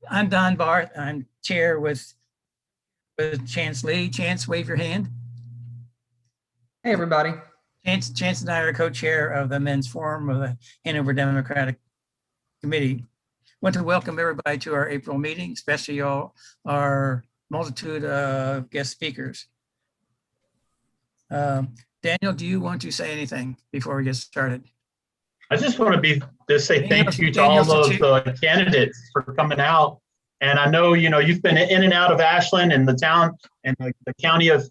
I'm Don Barth. I'm chair with Chance Lee. Chance, wave your hand. Hey, everybody. Chance and I are co-chair of the Men's Forum of the Hanover Democratic Committee. I want to welcome everybody to our April meeting, especially all our multitude of guest speakers. Daniel, do you want to say anything before we get started? I just want to say thank you to all of the candidates for coming out. And I know, you've been in and out of Ashland and the town and the county of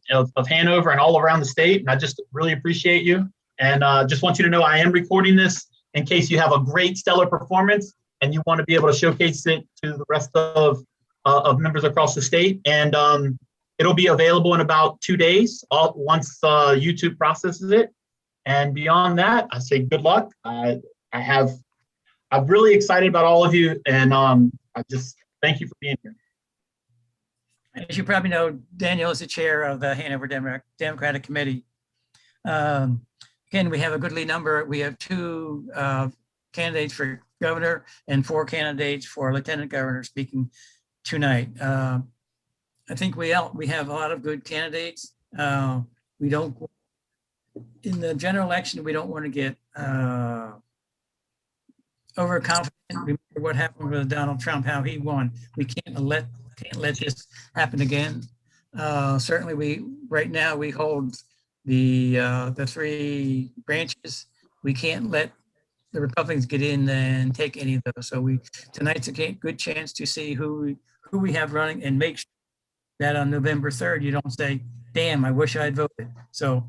Hanover and all around the state. And I just really appreciate you. And just want you to know I am recording this in case you have a great stellar performance and you want to be able to showcase it to the rest of members across the state. And it'll be available in about 2 days once YouTube processes it. And beyond that, I say good luck. I'm really excited about all of you, and I just thank you for being here. As you probably know, Daniel is the chair of the Hanover Democratic Committee. Again, we have a goodly number. We have 2 candidates for governor and 4 candidates for lieutenant governor speaking tonight. I think we have a lot of good candidates. We don't. In the general election, we don't want to get overconfident. Remember what happened with Donald Trump, how he won. We can't let this happen again. Certainly, right now we hold the 3 branches. We can't let the Republicans get in and take any of those. So tonight's a good chance to see who we have running and make sure that on November 3rd you don't say, "Damn, I wish I'd voted." So.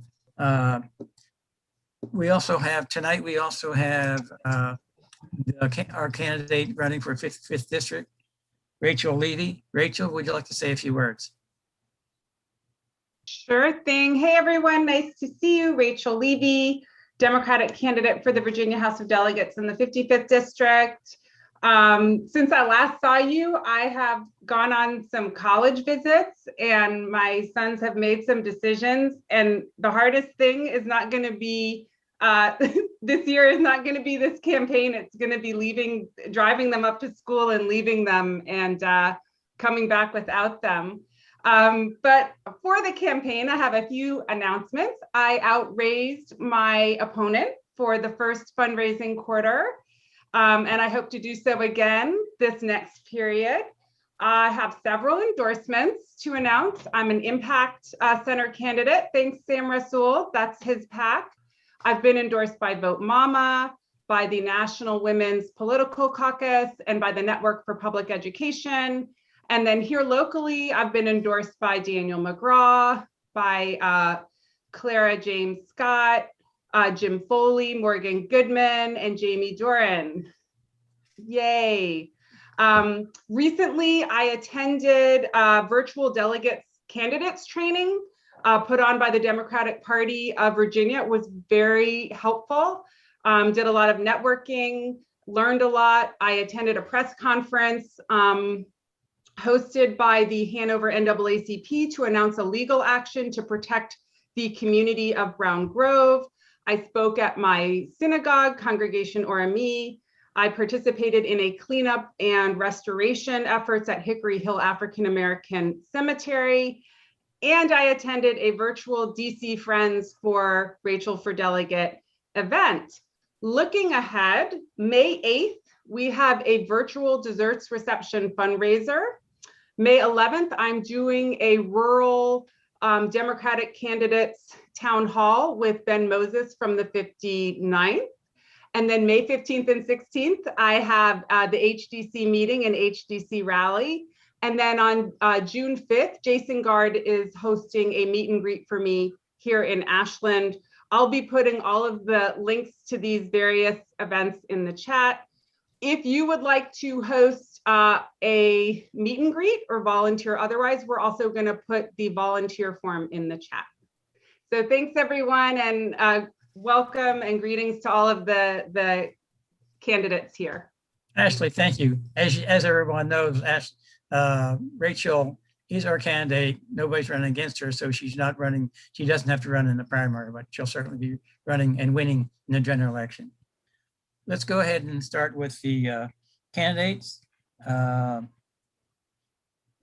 We also have our candidate running for 5th district, Rachel Levy. Rachel, would you like to say a few words? Sure thing. Hey, everyone. Nice to see you. Rachel Levy, Democratic candidate for the Virginia House of Delegates in the 55th district. Since I last saw you, I have gone on some college visits and my sons have made some decisions. And the hardest thing is not going to be, this year is not going to be this campaign. It's going to be driving them up to school and leaving them and coming back without them. But for the campaign, I have a few announcements. I outraised my opponent for the first fundraising quarter. And I hope to do so again this next period. I have several endorsements to announce. I'm an Impact Center candidate. Thanks, Sam Rasool. That's his PAC. I've been endorsed by Vote Mama, by the National Women's Political Caucus, and by the Network for Public Education. And then here locally, I've been endorsed by Daniel McGraw, by Clara James Scott, Jim Foley, Morgan Goodman, and Jamie Doran. Yay. Recently, I attended virtual delegates candidates training put on by the Democratic Party of Virginia. It was very helpful. Did a lot of networking, learned a lot. I attended a press conference hosted by the Hanover NAACP to announce a legal action to protect the community of Brown Grove. I spoke at my synagogue, Congregation Orami. I participated in a cleanup and restoration efforts at Hickory Hill African American Cemetery. And I attended a virtual DC Friends for Rachel for Delegate event. Looking ahead, May 8th, we have a virtual desserts reception fundraiser. May 11th, I'm doing a rural Democratic candidates town hall with Ben Moses from the 59th. And then May 15th and 16th, I have the HDC meeting and HDC rally. And then on June 5th, Jason Gard is hosting a meet and greet for me here in Ashland. I'll be putting all of the links to these various events in the chat. If you would like to host a meet and greet or volunteer otherwise, we're also going to put the volunteer form in the chat. So thanks, everyone, and welcome and greetings to all of the candidates here. Ashley, thank you. As everyone knows, Rachel is our candidate. Nobody's running against her, so she's not running. She doesn't have to run in the primary, but she'll certainly be running and winning in the general election. Let's go ahead and start with the candidates.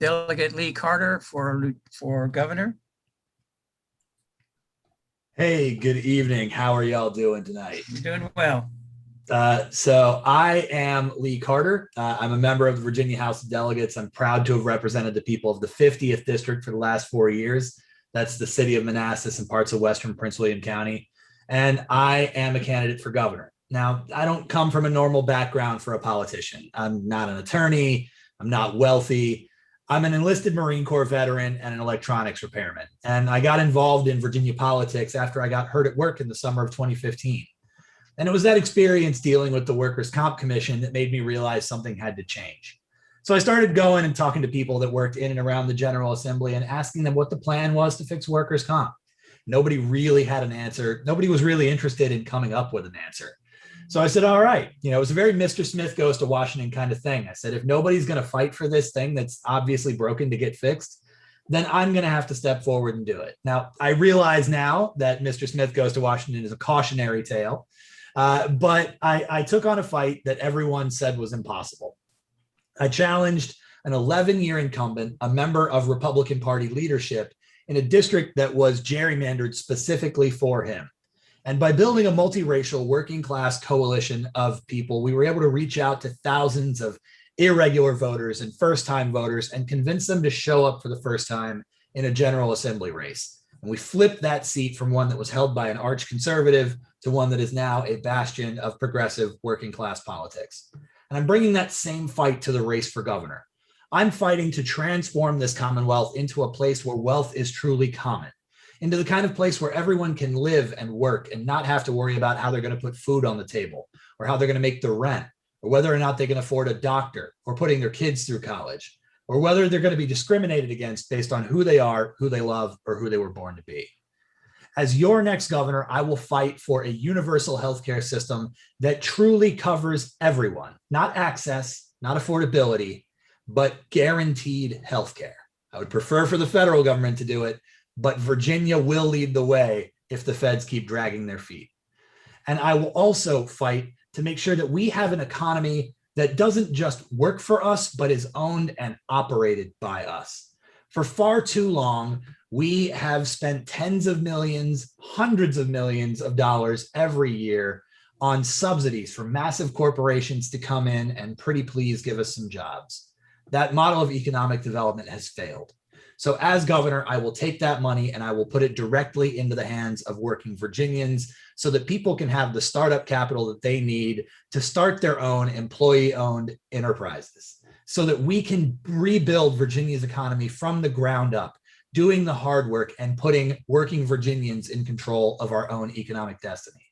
Delegate Lee Carter for governor. Hey, good evening. How are y'all doing tonight? You're doing well. So I am Lee Carter. I'm a member of the Virginia House of Delegates. I'm proud to have represented the people of the 50th district for the last 4 years. That's the city of Manassas and parts of Western Prince William County. And I am a candidate for governor. Now, I don't come from a normal background for a politician. I'm not an attorney. I'm not wealthy. I'm an enlisted Marine Corps veteran and an electronics repairman. And I got involved in Virginia politics after I got hurt at work in the summer of 2015. And it was that experience dealing with the Workers' Comp Commission that made me realize something had to change. So I started going and talking to people that worked in and around the General Assembly and asking them what the plan was to fix workers' comp. Nobody really had an answer. Nobody was really interested in coming up with an answer. So I said, all right, it was a very Mr. Smith goes to Washington kind of thing. I said, if nobody's going to fight for this thing that's obviously broken to get fixed, then I'm going to have to step forward and do it. Now, I realize now that Mr. Smith goes to Washington is a cautionary tale, but I took on a fight that everyone said was impossible. I challenged an 11-year incumbent, a member of Republican Party leadership in a district that was gerrymandered specifically for him. And by building a multiracial working class coalition of people, we were able to reach out to thousands of irregular voters and first-time voters and convince them to show up for the first time in a General Assembly race. And we flipped that seat from one that was held by an arch conservative to one that is now a bastion of progressive working class politics. And I'm bringing that same fight to the race for governor. I'm fighting to transform this Commonwealth into a place where wealth is truly common, into the kind of place where everyone can live and work and not have to worry about how they're going to put food on the table or how they're going to make the rent or whether or not they can afford a doctor or putting their kids through college or whether they're going to be discriminated against based on who they are, who they love, or who they were born to be. As your next governor, I will fight for a universal healthcare system that truly covers everyone, not access, not affordability, but guaranteed healthcare. I would prefer for the federal government to do it, but Virginia will lead the way if the feds keep dragging their feet. And I will also fight to make sure that we have an economy that doesn't just work for us, but is owned and operated by us. For far too long, we have spent tens of millions, hundreds of millions of dollars every year on subsidies for massive corporations to come in and pretty please give us some jobs. That model of economic development has failed. So as governor, I will take that money and I will put it directly into the hands of working Virginians so that people can have the startup capital that they need to start their own employee-owned enterprises so that we can rebuild Virginia's economy from the ground up, doing the hard work and putting working Virginians in control of our own economic destiny.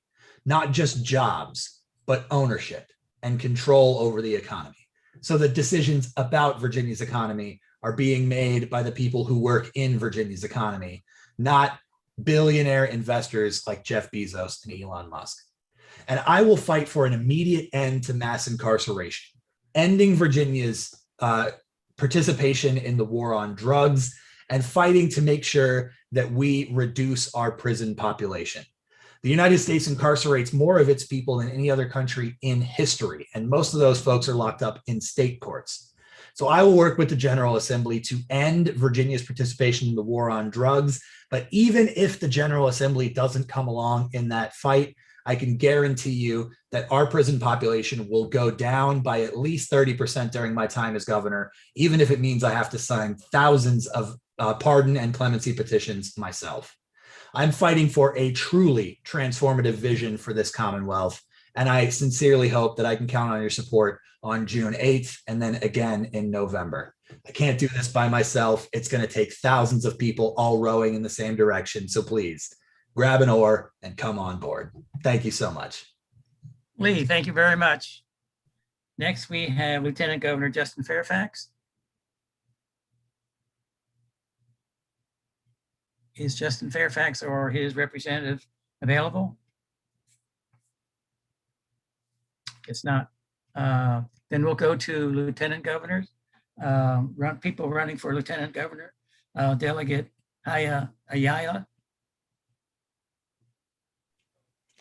Not just jobs, but ownership and control over the economy so that decisions about Virginia's economy are being made by the people who work in Virginia's economy, not billionaire investors like Jeff Bezos and Elon Musk. And I will fight for an immediate end to mass incarceration, ending Virginia's participation in the war on drugs, and fighting to make sure that we reduce our prison population. The United States incarcerates more of its people than any other country in history, and most of those folks are locked up in state courts. So I will work with the General Assembly to end Virginia's participation in the war on drugs. But even if the General Assembly doesn't come along in that fight, I can guarantee you that our prison population will go down by at least 30% during my time as governor, even if it means I have to sign thousands of pardon and clemency petitions myself. I'm fighting for a truly transformative vision for this Commonwealth. And I sincerely hope that I can count on your support on June 8th and then again in November. I can't do this by myself. It's going to take thousands of people all rowing in the same direction. So please grab an oar and come on board. Thank you so much. Lee, thank you very much. Next, we have Lieutenant Governor Justin Fairfax. Is Justin Fairfax or his representative available? It's not. Then we'll go to lieutenant governors. People running for lieutenant governor. Delegate Ayala.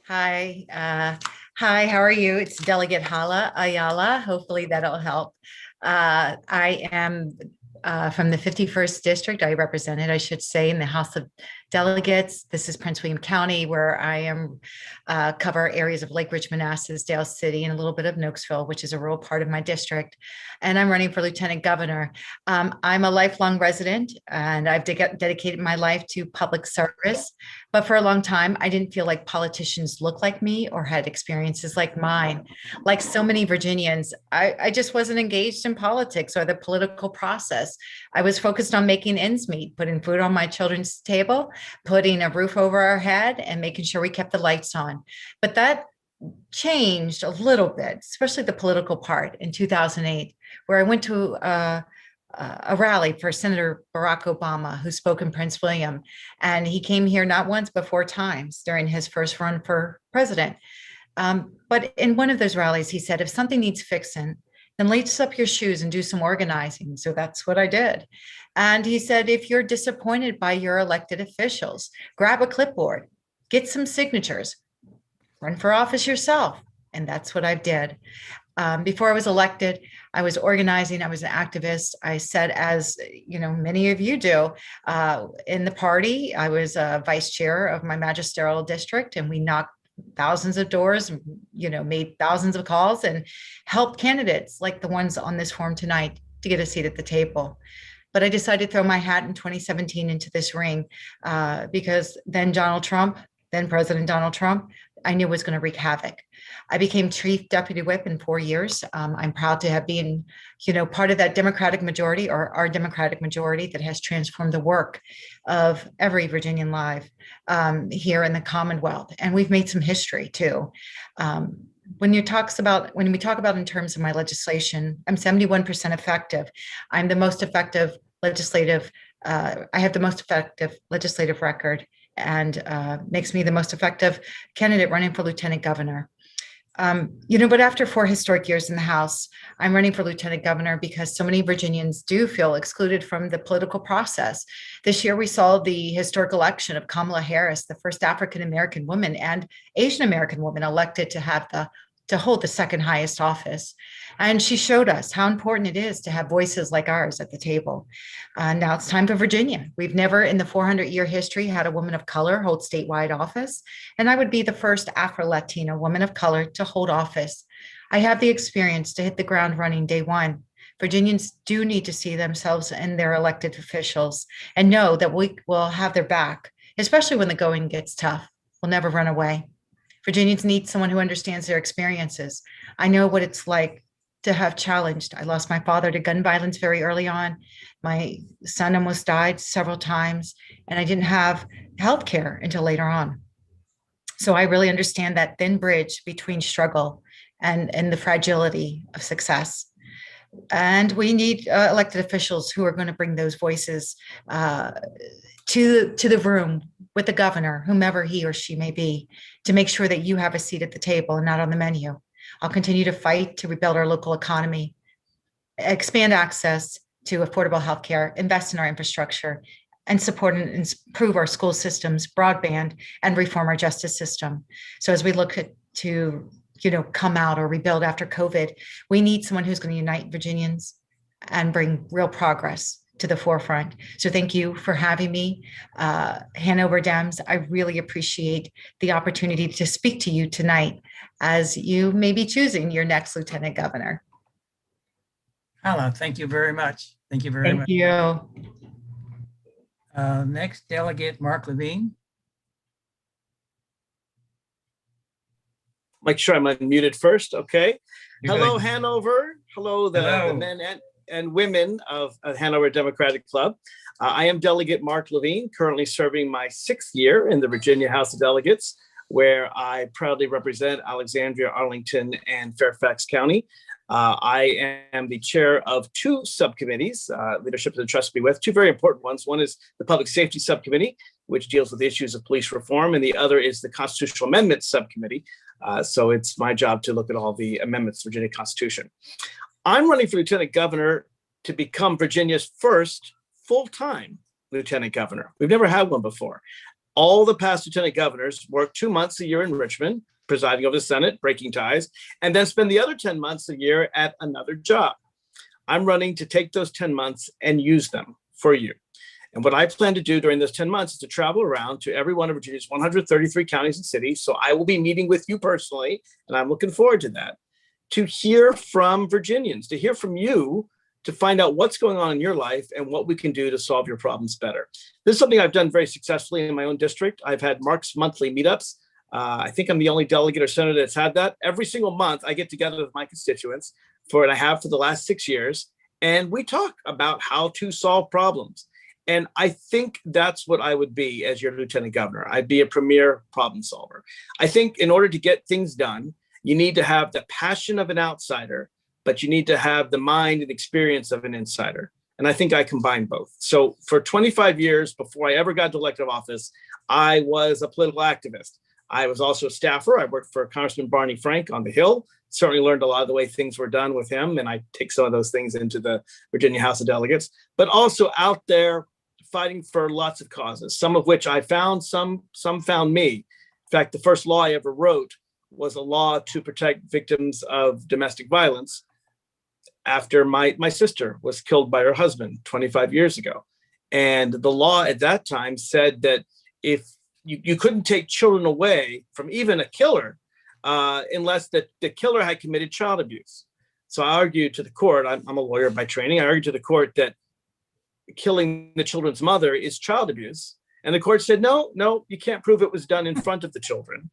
Hi, how are you? It's Delegate Hala Ayala. Hopefully that'll help. I am from the 51st district. I represented, I should say, in the House of Delegates. This is Prince William County, where I am cover areas of Lake Ridge, Manassas, Dale City, and a little bit of Nokesville, which is a rural part of my district. And I'm running for Lieutenant Governor. I'm a lifelong resident, and I've dedicated my life to public service. But for a long time, I didn't feel like politicians looked like me or had experiences like mine. Like so many Virginians, I just wasn't engaged in politics or the political process. I was focused on making ends meet, putting food on my children's table, putting a roof over our head, and making sure we kept the lights on. But that changed a little bit, especially the political part in 2008, where I went to a rally for Senator Barack Obama, who spoke in Prince William. And he came here not once, but 4 times during his first run for president. But in one of those rallies, he said, if something needs fixing, then lace up your shoes and do some organizing. So that's what I did. And he said, if you're disappointed by your elected officials, grab a clipboard, get some signatures, run for office yourself. And that's what I did. Before I was elected, I was organizing. I was an activist. I said, as you know, many of you do, in the party, I was vice chair of my magisterial district, and we knocked thousands of doors, made thousands of calls and helped candidates like the ones on this forum tonight to get a seat at the table. But I decided to throw my hat in 2017 into this ring because then President Donald Trump, I knew was going to wreak havoc. I became chief deputy whip in 4 years. I'm proud to have been, part of that Democratic majority, or our Democratic majority, that has transformed the work of every Virginian life here in the Commonwealth. And we've made some history too. When we talk about in terms of my legislation, I'm 71% effective. I'm the most effective legislative. I have the most effective legislative record, and makes me the most effective candidate running for lieutenant governor. But after 4 historic years in the House, I'm running for lieutenant governor because so many Virginians do feel excluded from the political process. This year, we saw the historic election of Kamala Harris, the first African-American woman and Asian-American woman elected to hold the second highest office. And she showed us how important it is to have voices like ours at the table. Now it's time for Virginia. We've never in the 400-year history had a woman of color hold statewide office. And I would be the first Afro-Latina woman of color to hold office. I have the experience to hit the ground running day one. Virginians do need to see themselves in their elected officials and know that we will have their back, especially when the going gets tough. We'll never run away. Virginians need someone who understands their experiences. I know what it's like to have challenged. I lost my father to gun violence very early on. My son almost died several times, and I didn't have health care until later on. So I really understand that thin bridge between struggle and the fragility of success. And we need elected officials who are going to bring those voices to the room with the governor, whomever he or she may be, to make sure that you have a seat at the table and not on the menu. I'll continue to fight to rebuild our local economy, expand access to affordable healthcare, invest in our infrastructure, and support and improve our school systems, broadband, and reform our justice system. So as we look to come out or rebuild after COVID, we need someone who's going to unite Virginians and bring real progress to the forefront. So thank you for having me, Hanover Dems. I really appreciate the opportunity to speak to you tonight as you may be choosing your next lieutenant governor. Hala, thank you very much. Thank you very much. Thank you. Next, Delegate Mark Levine. Make sure I'm unmuted first. Okay. You're Hello, good. Hanover. Hello, the men and women of Hanover Democratic Club. I am Delegate Mark Levine, currently serving my 6th year in the Virginia House of Delegates, where I proudly represent Alexandria, Arlington, and Fairfax County. I am the chair of 2 subcommittees, leadership has entrusted me with 2 very important ones. One is the Public Safety Subcommittee, which deals with issues of police reform, and the other is the Constitutional Amendments Subcommittee. So it's my job to look at all the amendments to the Virginia Constitution. I'm running for lieutenant governor to become Virginia's first full-time lieutenant governor. We've never had one before. All the past lieutenant governors work 2 months a year in Richmond, presiding over the Senate, breaking ties, and then spend the other 10 months a year at another job. I'm running to take those 10 months and use them for you. And what I plan to do during those 10 months is to travel around to every one of Virginia's 133 counties and cities. So I will be meeting with you personally, and I'm looking forward to that, to hear from Virginians, to hear from you, to find out what's going on in your life and what we can do to solve your problems better. This is something I've done very successfully in my own district. I've had Mark's monthly meetups. I think I'm the only delegate or senator that's had that. Every single month, I get together with my constituents and I have for the last 6 years, and we talk about how to solve problems. And I think that's what I would be as your lieutenant governor. I'd be a premier problem solver. I think in order to get things done, you need to have the passion of an outsider, but you need to have the mind and experience of an insider. And I think I combine both. So for 25 years before I ever got to elective office, I was a political activist. I was also a staffer. I worked for Congressman Barney Frank on the Hill. Certainly learned a lot of the way things were done with him. And I take some of those things into the Virginia House of Delegates, but also out there fighting for lots of causes, some of which I found, some found me. In fact, the first law I ever wrote was a law to protect victims of domestic violence after my sister was killed by her husband 25 years ago. And the law at that time said that if you couldn't take children away from even a killer unless the killer had committed child abuse. So I argued to the court, I'm a lawyer by training, I argued to the court that killing the children's mother is child abuse. And the court said, no, you can't prove it was done in front of the children.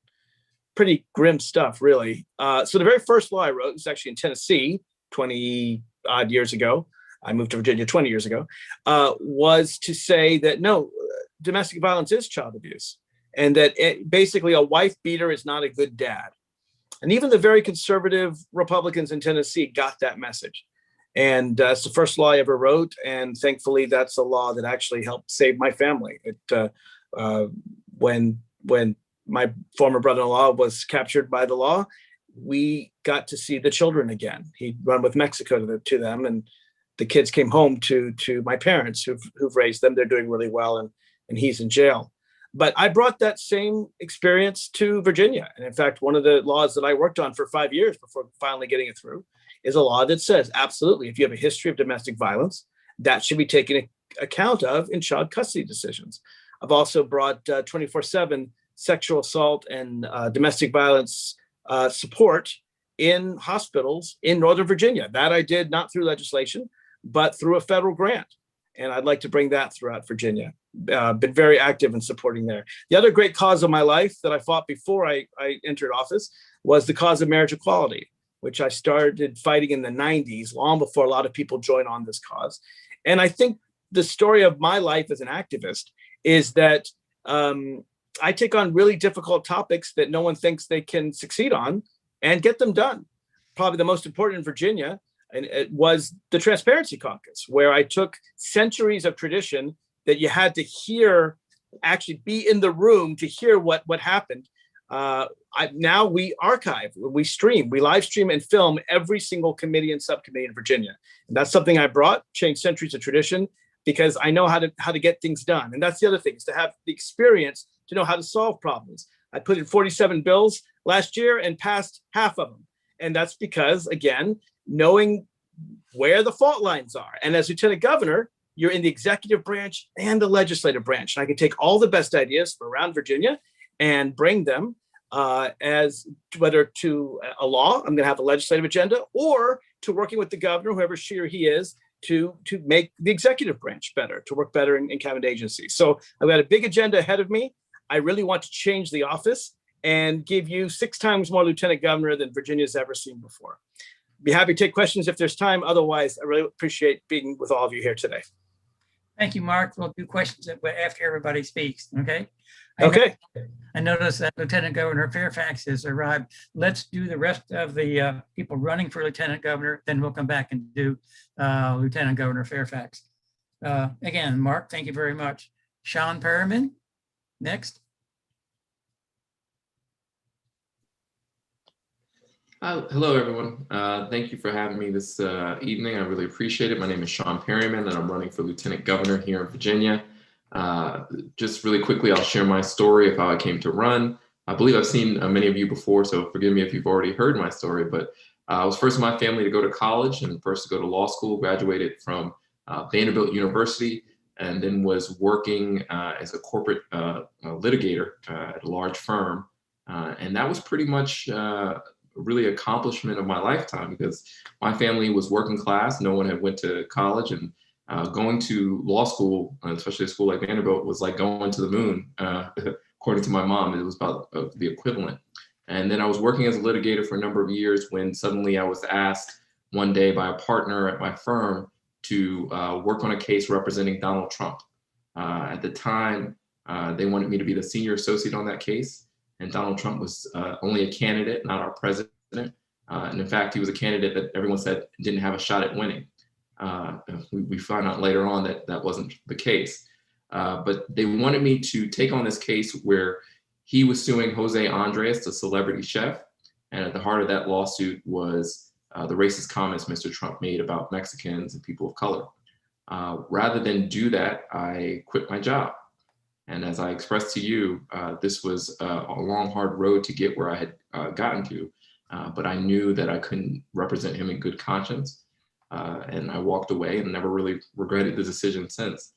Pretty grim stuff, really. So the very first law I wrote was actually in Tennessee 20 odd years ago. I moved to Virginia 20 years ago, was to say that no, domestic violence is child abuse. And that basically a wife beater is not a good dad. And even the very conservative Republicans in Tennessee got that message. And it's the first law I ever wrote. And thankfully, that's a law that actually helped save my family. When my former brother-in-law was captured by the law, we got to see the children again. He'd run with Mexico to them. And the kids came home to my parents who've raised them. They're doing really well. And he's in jail. But I brought that same experience to Virginia. And in fact, one of the laws that I worked on for 5 years before finally getting it through is a law that says, absolutely, if you have a history of domestic violence, that should be taken account of in child custody decisions. I've also brought 24/7 sexual assault and domestic violence support in hospitals in Northern Virginia. That I did not through legislation, but through a federal grant. And I'd like to bring that throughout Virginia. Been very active in supporting there. The other great cause of my life that I fought before I entered office was the cause of marriage equality, which I started fighting in the 90s, long before a lot of people joined on this cause. And I think the story of my life as an activist is that I take on really difficult topics that no one thinks they can succeed on and get them done. Probably the most important in Virginia, and it was the Transparency Caucus, where I took centuries of tradition that you had to hear, actually be in the room to hear what happened. Now we archive, we stream, we live stream and film every single committee and subcommittee in Virginia. And that's something I brought, changed centuries of tradition, because I know how to get things done. And that's the other thing, is to have the experience to know how to solve problems. I put in 47 bills last year and passed half of them. And that's because, again, knowing where the fault lines are. And as lieutenant governor, you're in the executive branch and the legislative branch. And I can take all the best ideas from around Virginia and bring them as whether to a law, I'm going to have a legislative agenda, or to working with the governor, whoever she or he is, to make the executive branch better, to work better in cabinet agencies. So I've got a big agenda ahead of me. I really want to change the office and give you 6 times more lieutenant governor than Virginia's ever seen before. Be happy to take questions if there's time. Otherwise, I really appreciate being with all of you here today. Thank you, Mark. We'll do questions after everybody speaks, okay? I noticed that Lieutenant Governor Fairfax has arrived. Let's do the rest of the people running for Lieutenant Governor, then we'll come back and do Lieutenant Governor Fairfax. Again, Mark, thank you very much. Sean Perriman, next. Hello, everyone. Thank you for having me this evening. I really appreciate it. My name is Sean Perryman, and I'm running for Lieutenant Governor here in Virginia. Just really quickly, I'll share my story of how I came to run. I believe I've seen many of you before, so forgive me if you've already heard my story, but I was first in my family to go to college and first to go to law school, graduated from Vanderbilt University, and then was working as a corporate litigator at a large firm. And that was pretty much really accomplishment of my lifetime, because my family was working class. No one had went to college, and going to law school, especially a school like Vanderbilt, was like going to the moon. According to my mom, it was about the equivalent. And then I was working as a litigator for a number of years when suddenly I was asked one day by a partner at my firm to work on a case representing Donald Trump. At the time, they wanted me to be the senior associate on that case. And Donald Trump was only a candidate, not our president. And in fact, he was a candidate that everyone said didn't have a shot at winning. We found out later on that that wasn't the case. But they wanted me to take on this case where he was suing Jose Andres, the celebrity chef. And at the heart of that lawsuit was the racist comments Mr. Trump made about Mexicans and people of color. Rather than do that, I quit my job. And as I expressed to you, this was a long, hard road to get where I had gotten to. But I knew that I couldn't represent him in good conscience. And I walked away and never really regretted the decision since.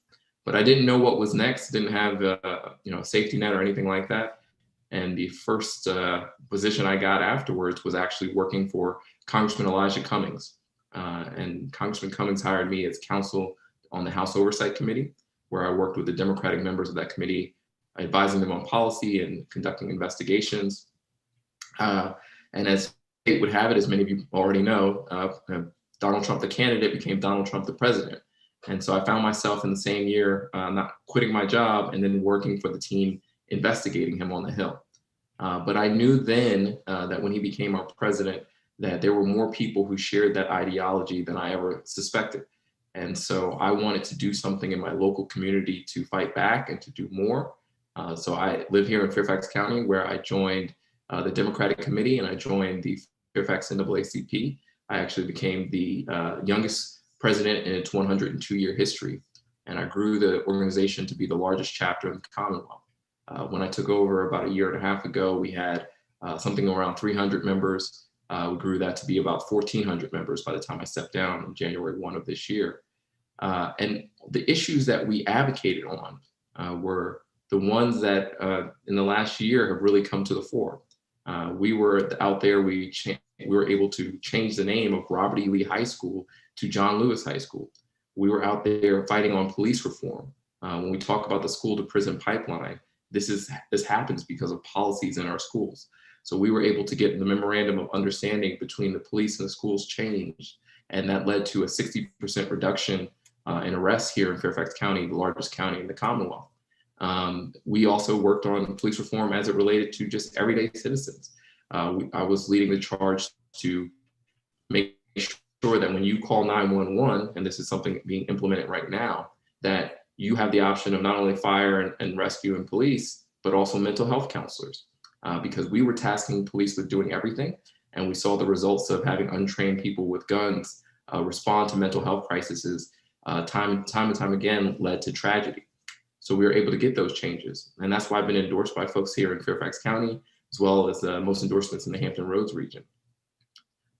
But I didn't know what was next, didn't have a safety net or anything like that. And the first position I got afterwards was actually working for Congressman Elijah Cummings. And Congressman Cummings hired me as counsel on the House Oversight Committee, where I worked with the Democratic members of that committee, advising them on policy and conducting investigations. And as fate would have it, as many of you already know, Donald Trump, the candidate, became Donald Trump, the president. And so I found myself in the same year, not quitting my job and then working for the team investigating him on the Hill. But I knew then that when he became our president, that there were more people who shared that ideology than I ever suspected. And so I wanted to do something in my local community to fight back and to do more. So I live here in Fairfax County, where I joined the Democratic Committee and I joined the Fairfax NAACP. I actually became the youngest president in its 102-year history. And I grew the organization to be the largest chapter in the Commonwealth. When I took over about a year and a half ago, we had something around 300 members. We grew that to be about 1,400 members by the time I stepped down on January 1 of this year. And the issues that we advocated on were the ones that in the last year have really come to the fore. We were out there, we were able to change the name of Robert E. Lee High School to John Lewis High School. We were out there fighting on police reform. When we talk about the school to prison pipeline, this happens because of policies in our schools. So we were able to get the memorandum of understanding between the police and the schools changed. And that led to a 60% reduction in arrests here in Fairfax County, the largest county in the Commonwealth. We also worked on police reform as it related to just everyday citizens. I was leading the charge to make sure that when you call 911, and this is something being implemented right now, that you have the option of not only fire and rescue and police, but also mental health counselors. Because we were tasking police with doing everything, and we saw the results of having untrained people with guns respond to mental health crises time and time again led to tragedy. So we were able to get those changes. And that's why I've been endorsed by folks here in Fairfax County, as well as most endorsements in the Hampton Roads region.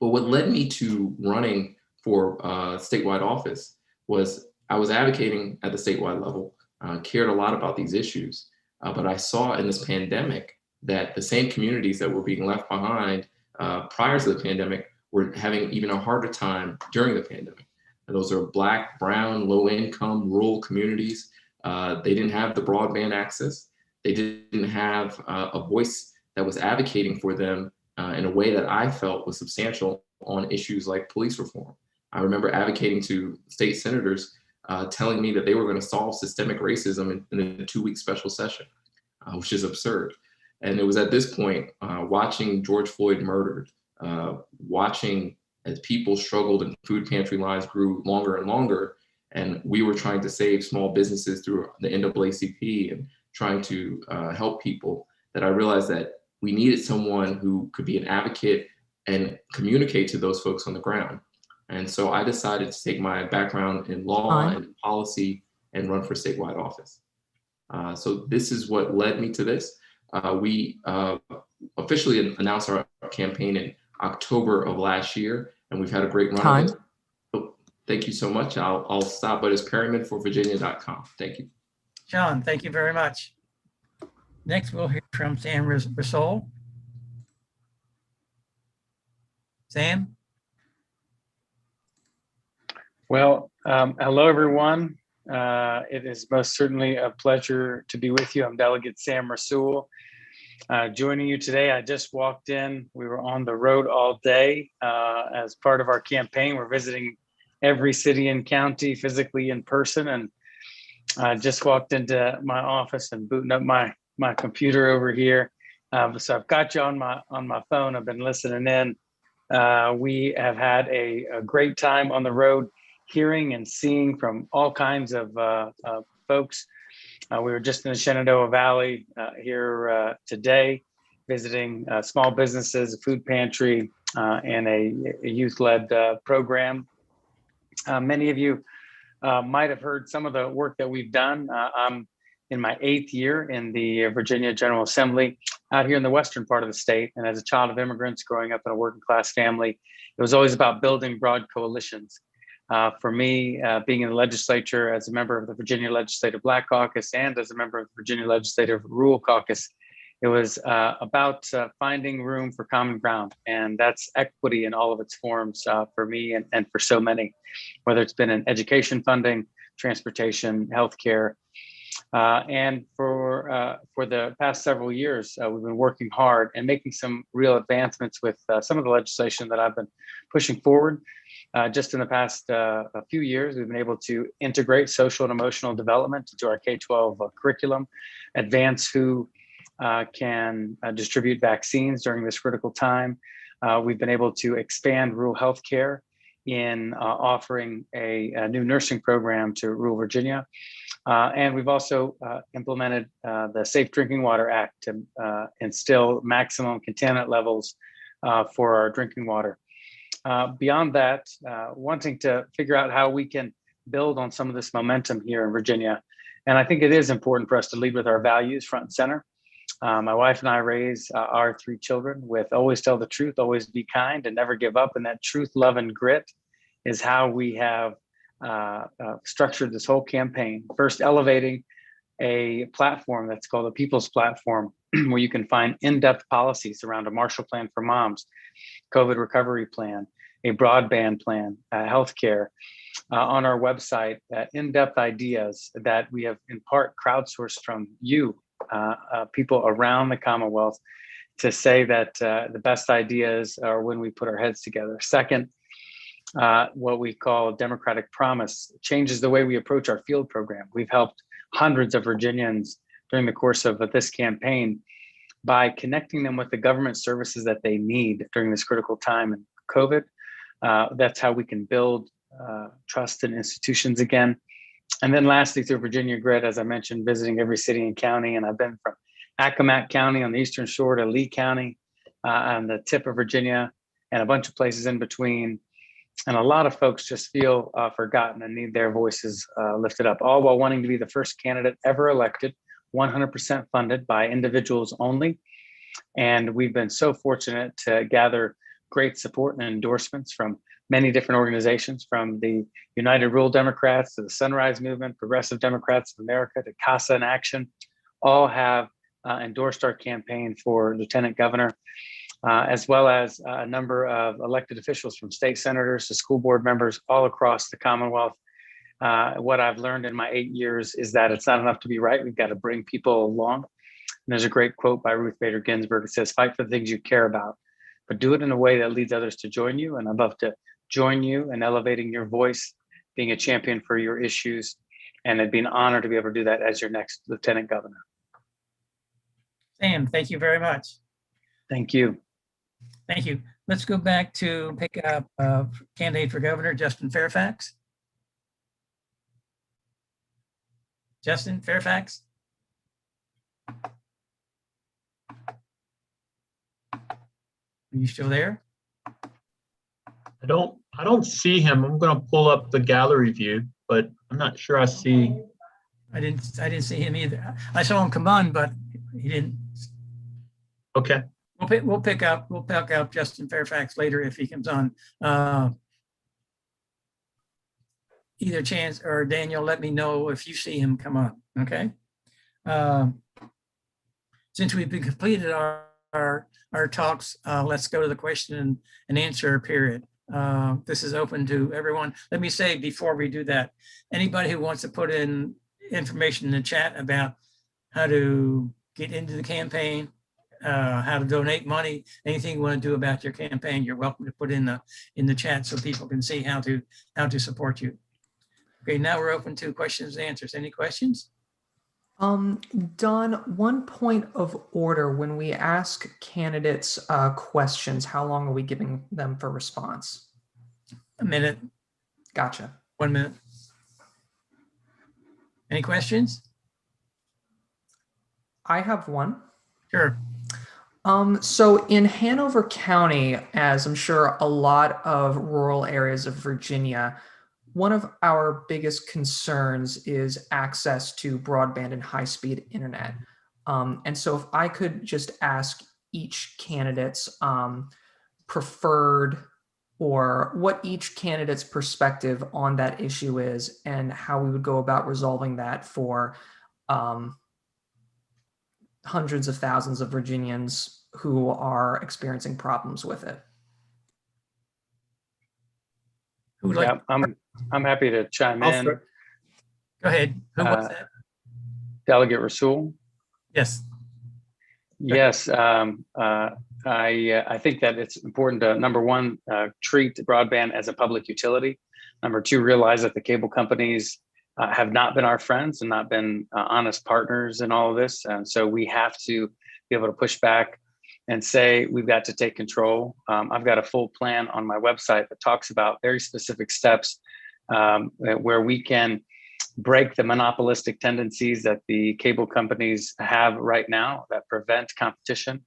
But what led me to running for statewide office was I was advocating at the statewide level, cared a lot about these issues, but I saw in this pandemic that the same communities that were being left behind prior to the pandemic were having even a harder time during the pandemic. And those are Black, brown, low income, rural communities. They didn't have the broadband access. They didn't have a voice that was advocating for them in a way that I felt was substantial on issues like police reform. I remember advocating to state senators telling me that they were going to solve systemic racism in a 2-week special session, which is absurd. And it was at this point, watching George Floyd murdered, watching as people struggled and food pantry lines grew longer and longer, and we were trying to save small businesses through the NAACP and trying to help people, that I realized that we needed someone who could be an advocate and communicate to those folks on the ground. And so I decided to take my background in law and policy and run for statewide office. So this is what led me to this. We officially announced our campaign in October of last year, and we've had a great run Time. of it. Oh, thank you so much. I'll stop, but it's perrymanforvirginia.com. Thank you. Sean, thank you very much. Next, we'll hear from Sam Risol. Sam? Well, hello, everyone. It is most certainly a pleasure to be with you. I'm Delegate Sam Rasool. Joining you today, I just walked in. We were on the road all day as part of our campaign. We're visiting every city and county physically in person, and I just walked into my office and booting up my computer over here. So I've got you on my phone. I've been listening in. We have had a great time on the road, hearing and seeing from all kinds of folks. We were just in the Shenandoah Valley here today, visiting small businesses, a food pantry, and a youth-led program. Many of you might have heard some of the work that we've done. I'm in my 8th year in the Virginia General Assembly out here in the western part of the state. And as a child of immigrants growing up in a working class family, it was always about building broad coalitions. For me, being in the legislature as a member of the Virginia Legislative Black Caucus and as a member of the Virginia Legislative Rural Caucus, it was about finding room for common ground. And that's equity in all of its forms for me and for so many, whether it's been in education funding, transportation, healthcare. And for the past several years, we've been working hard and making some real advancements with some of the legislation that I've been pushing forward. Just in the past a few years, we've been able to integrate social and emotional development into our K-12 curriculum, advance who can distribute vaccines during this critical time. We've been able to expand rural health care in offering a new nursing program to rural Virginia. And we've also implemented the Safe Drinking Water Act to instill maximum contaminant levels for our drinking water. Beyond that, wanting to figure out how we can build on some of this momentum here in Virginia. And I think it is important for us to lead with our values front and center. My wife and I raise our 3 children with always tell the truth, always be kind, and never give up. And that truth, love, and grit is how we have structured this whole campaign. First, elevating a platform that's called the People's Platform, where you can find in-depth policies around a Marshall Plan for moms, COVID recovery plan, a broadband plan, healthcare. On our website, in-depth ideas that we have in part crowdsourced from you, people around the Commonwealth, to say that the best ideas are when we put our heads together. Second, what we call Democratic Promise changes the way we approach our field program. We've helped hundreds of Virginians during the course of this campaign by connecting them with the government services that they need during this critical time in COVID. That's how we can build trust in institutions again. And then lastly, through Virginia Grit, as I mentioned, visiting every city and county. And I've been from Accomack County on the eastern shore to Lee County on the tip of Virginia, and a bunch of places in between. And a lot of folks just feel forgotten and need their voices lifted up, all while wanting to be the first candidate ever elected, 100% funded by individuals only. And we've been so fortunate to gather great support and endorsements from many different organizations, from the United Rural Democrats to the Sunrise Movement, Progressive Democrats of America to CASA in Action, all have endorsed our campaign for Lieutenant Governor, as well as a number of elected officials from state senators to school board members all across the Commonwealth. What I've learned in my 8 years is that it's not enough to be right. We've got to bring people along. And there's a great quote by Ruth Bader Ginsburg. It says, "Fight for the things you care about, but do it in a way that leads others to join you." And I'd love to join you in elevating your voice, being a champion for your issues. And it'd be an honor to be able to do that as your next Lieutenant Governor. Sam, thank you very much. Thank you. Thank you. Let's go back to pick up candidate for governor, Justin Fairfax. Justin Fairfax. Are you still there? I don't see him. I'm going to pull up the gallery view, but I'm not sure I see. I didn't see him either. I saw him come on, but he didn't. Okay. We'll pick up Justin Fairfax later if he comes on. Either Chance or Daniel, let me know if you see him come on, okay? Since we've been completed our talks, let's go to the question and answer period. This is open to everyone. Let me say before we do that, anybody who wants to put in information in the chat about how to get into the campaign, how to donate money, anything you want to do about your campaign, you're welcome to put in the chat so people can see how to support you. Okay, now we're open to questions and answers. Any questions? Don, one point of order: when we ask candidates questions, how long are we giving them for response? A minute. Gotcha. 1 minute. Any questions? I have one. Sure. So in Hanover County, as I'm sure a lot of rural areas of Virginia, one of our biggest concerns is access to broadband and high-speed internet. And so if I could just ask each candidate's preferred, or what each candidate's perspective on that issue is and how we would go about resolving that for hundreds of thousands of Virginians who are experiencing problems with it. Who would like? Yeah, I'm happy to chime in. Go ahead. Who was that? Delegate Rasul. Yes. Yes, I think that it's important to, number one, treat broadband as a public utility. Number two, realize that the cable companies have not been our friends and not been honest partners in all of this. And so we have to be able to push back and say, we've got to take control. I've got a full plan on my website that talks about very specific steps where we can break the monopolistic tendencies that the cable companies have right now that prevent competition.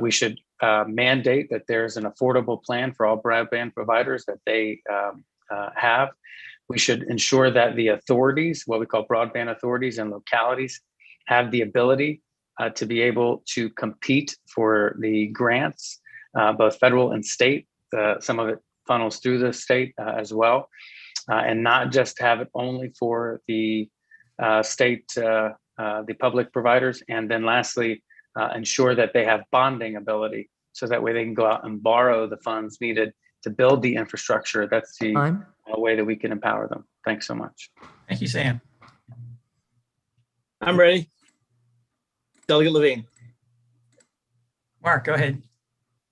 We should mandate that there's an affordable plan for all broadband providers that they have. We should ensure that the authorities, what we call broadband authorities and localities, have the ability to be able to compete for the grants, both federal and state. Some of it funnels through the state as well, and not just have it only for the state, the public providers. And then lastly, ensure that they have bonding ability so that way they can go out and borrow the funds needed to build the infrastructure. That's the way that we can empower them. Thanks so much. Thank you, Sam. I'm ready. Delegate Levine. Mark, go ahead.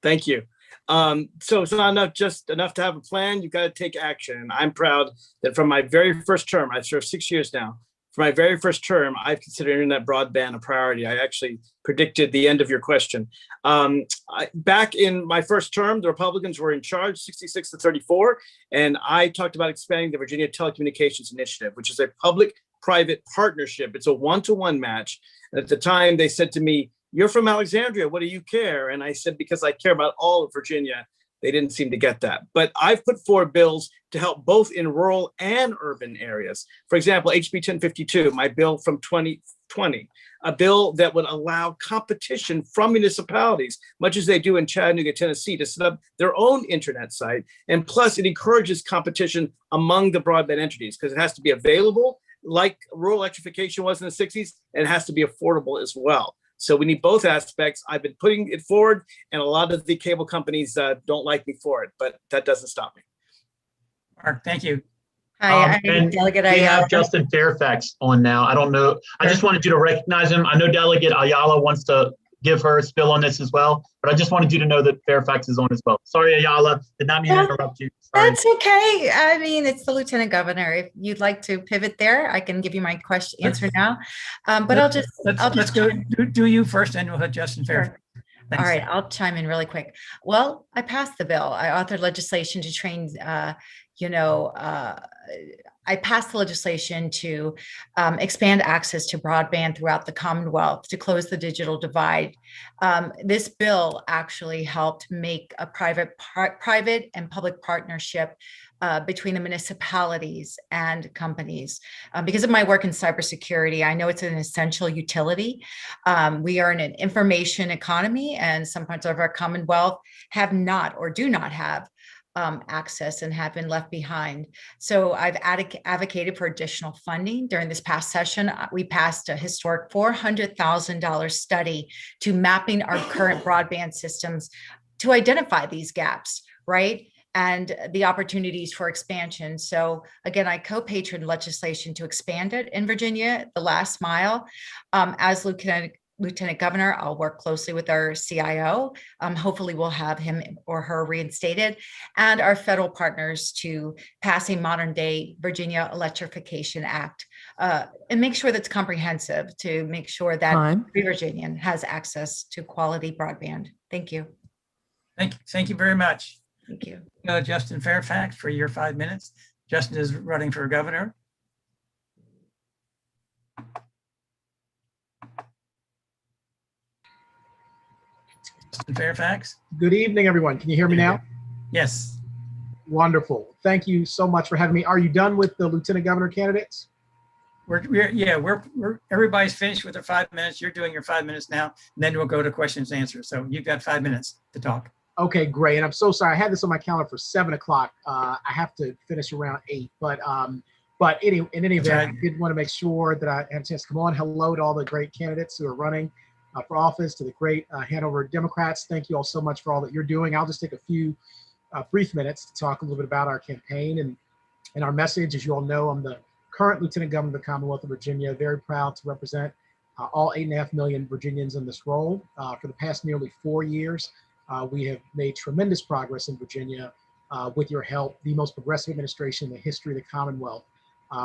Thank you. So it's not just enough to have a plan, you've got to take action. I'm proud that from my very first term, I've served 6 years now. For my very first term, I've considered internet broadband a priority. I actually predicted the end of your question. Back in my first term, the Republicans were in charge, 66-34, and I talked about expanding the Virginia Telecommunications Initiative, which is a public-private partnership. It's a one-to-one match. And at the time, they said to me, "You're from Alexandria, what do you care?" And I said, because I care about all of Virginia. They didn't seem to get that. But I've put forward bills to help both in rural and urban areas. For example, HB 1052, my bill from 2020, a bill that would allow competition from municipalities, much as they do in Chattanooga, Tennessee, to set up their own internet site. And plus, it encourages competition among the broadband entities because it has to be available, like rural electrification was in the 60s, and it has to be affordable as well. So we need both aspects. I've been putting it forward, and a lot of the cable companies don't like me for it, but that doesn't stop me. Mark, thank you. Hi, And Delegate we have Ayala. Justin Fairfax on now. I don't know. I just wanted you to recognize him. I know Delegate Ayala wants to give her spill on this as well, but I just wanted you to know that Fairfax is on as well. Sorry, Ayala, did not mean to interrupt you. Sorry. That's okay. I mean, it's the Lieutenant Governor. If you'd like to pivot there, I can give you my answer now. But let's go. Do you first, and we'll have Justin Fairfax. All right, I'll chime in really quick. Well, I passed the bill. I authored legislation to train, I passed the legislation to expand access to broadband throughout the Commonwealth to close the digital divide. This bill actually helped make a private and public partnership between the municipalities and companies. Because of my work in cybersecurity, I know it's an essential utility. We are in an information economy, and some parts of our Commonwealth have not or do not have access and have been left behind. So I've advocated for additional funding. During this past session, we passed a historic $400,000 study to mapping our current broadband systems to identify these gaps, right? And the opportunities for expansion. So again, I co-patroned legislation to expand it in Virginia, the last mile. As Lieutenant Governor, I'll work closely with our CIO. Hopefully we'll have him or her reinstated, and our federal partners to pass a modern day Virginia Electrification Act and make sure that's comprehensive to make sure that every Virginian has access to quality broadband. Thank you. Thank you very much. Thank you. Justin Fairfax, for your 5 minutes. Justin is running for governor. Justin Fairfax. Good evening, everyone. Can you hear me now? Yes. Wonderful. Thank you so much for having me. Are you done with the lieutenant governor candidates? Everybody's finished with their 5 minutes. You're doing your 5 minutes now, and then we'll go to questions and answers. So you've got 5 minutes to talk. Okay, great. And I'm so sorry. I had this on my calendar for 7 o'clock. I have to finish around 8. But in any event, right. I did want to make sure that I had a chance to come on. Hello to all the great candidates who are running for office, to the great Hanover Democrats. Thank you all so much for all that you're doing. I'll just take a few brief minutes to talk a little bit about our campaign and our message. As you all know, I'm the current Lieutenant Governor of the Commonwealth of Virginia. Very proud to represent all 8.5 million Virginians in this role. For the past nearly 4 years, we have made tremendous progress in Virginia with your help, the most progressive administration in the history of the Commonwealth.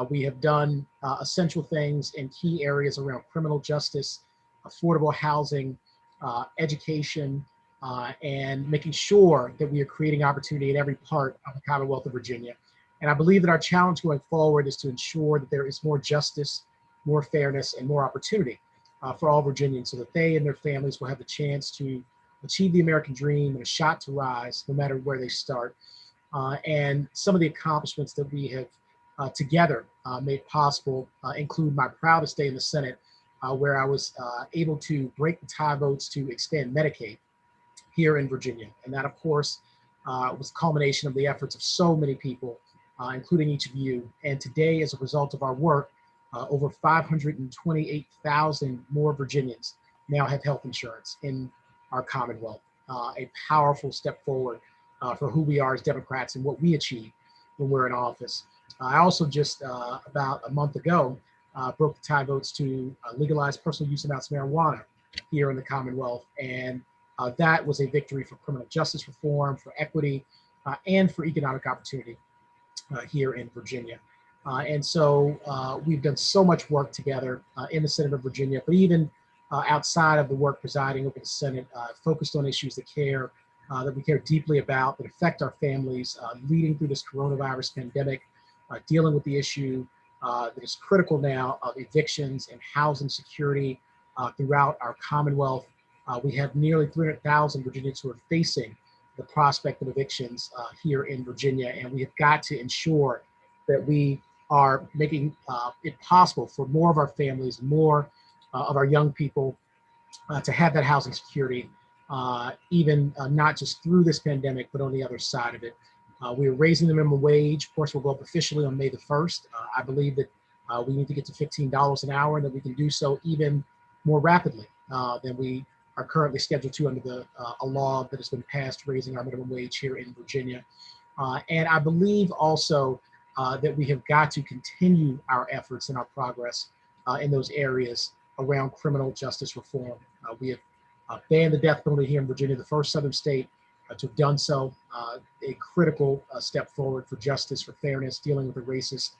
We have done essential things in key areas around criminal justice, affordable housing, education, and making sure that we are creating opportunity in every part of the Commonwealth of Virginia. And I believe that our challenge going forward is to ensure that there is more justice, more fairness, and more opportunity for all Virginians, so that they and their families will have the chance to achieve the American dream and a shot to rise no matter where they start. And some of the accomplishments that we have together made possible include my proudest day in the Senate, where I was able to break the tie votes to expand Medicaid here in Virginia. And that, of course, was a culmination of the efforts of so many people, including each of you. And today, as a result of our work, over 528,000 more Virginians now have health insurance in our Commonwealth. A powerful step forward for who we are as Democrats and what we achieve when we're in office. I also just about a month ago broke the tie votes to legalize personal use amounts of marijuana here in the Commonwealth. And that was a victory for criminal justice reform, for equity, and for economic opportunity here in Virginia. And so we've done so much work together in the Senate of Virginia, but even outside of the work presiding over the Senate, focused on issues that we care deeply about, that affect our families, leading through this coronavirus pandemic, dealing with the issue that is critical now of evictions and housing security throughout our Commonwealth. We have nearly 300,000 Virginians who are facing the prospect of evictions here in Virginia, and we have got to ensure that we are making it possible for more of our families, more of our young people to have that housing security, even not just through this pandemic, but on the other side of it. We are raising the minimum wage. Of course, we'll go up officially on May the 1st. I believe that we need to get to $15 an hour, and that we can do so even more rapidly than we are currently scheduled to under a law that has been passed raising our minimum wage here in Virginia. And I believe also that we have got to continue our efforts and our progress in those areas around criminal justice reform. We have banned the death penalty here in Virginia, the first Southern state to have done so, a critical step forward for justice, for fairness, dealing with the racist